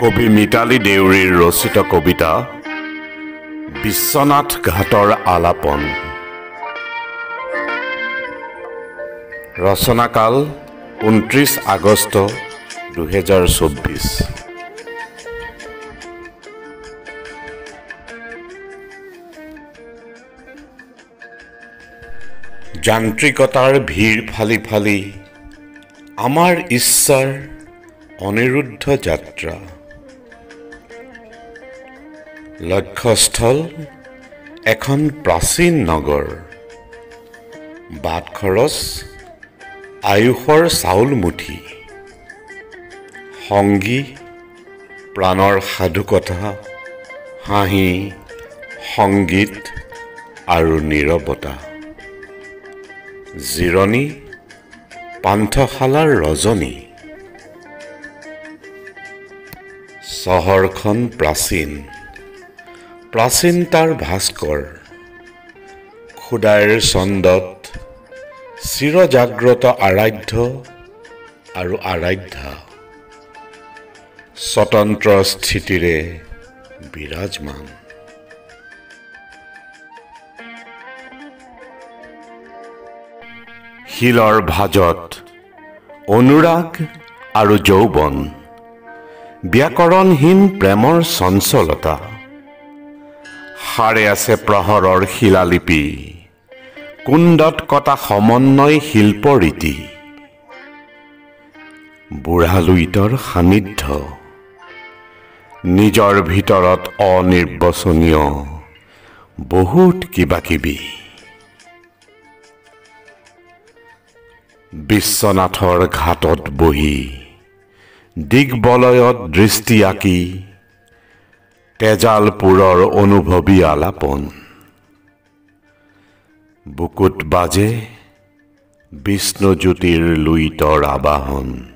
কবি মিতালী দেউৰীৰ ৰচিত কবিতা বিশ্বনাথ ঘাটৰ আলাপন। ৰচনাকাল 29 আগষ্ট 2024। যান্ত্ৰিকতাৰ ভিৰ ফালি ফালি আমাৰ ইচ্ছাৰ অনিৰুদ্ধ যাত্ৰা। লক্ষ্যস্থল এখন প্ৰাচীন নগৰ। বাট খৰচ আয়ুষৰ চাউল মুঠি। সংগী প্ৰাণৰ সাধুকথা, হাঁহি, সংগীত আৰু নীৰৱতা। জিৰণি পান্থশালাৰ ৰজনী। চহৰখন প্ৰাচীন, প্ৰাচীন তাৰ ভাস্কৰ। খুদাইৰ ছন্দত চিৰজাগ্ৰত আৰাধ্য আৰু আৰাধ্যা। স্বতন্ত্ৰ স্থিতিৰে বিৰাজমান। শিলৰ ভাজত অনুৰাগ আৰু যৌৱন। ব্যাকৰণহীন প্ৰেমৰ চঞ্চলতা। সাৰে আছে প্ৰহৰৰ শিলালিপি। কুণ্ডত কটা সমন্বয় শিল্পৰীতি। বুঢ়া লুইতৰ সান্নিধ্য। নিজৰ ভিতৰত অনিৰ্বচনীয় বহুত কিবা কিবি। বিশ্বনাথৰ ঘাটত বহি দিগ্বলয়ত দৃষ্টি আঁকি তেজালপুৰৰ অনুভৱী আলাপন। বুকুত বাজে বিষ্ণুজ্যোতিৰ লুইতৰ আবাহন।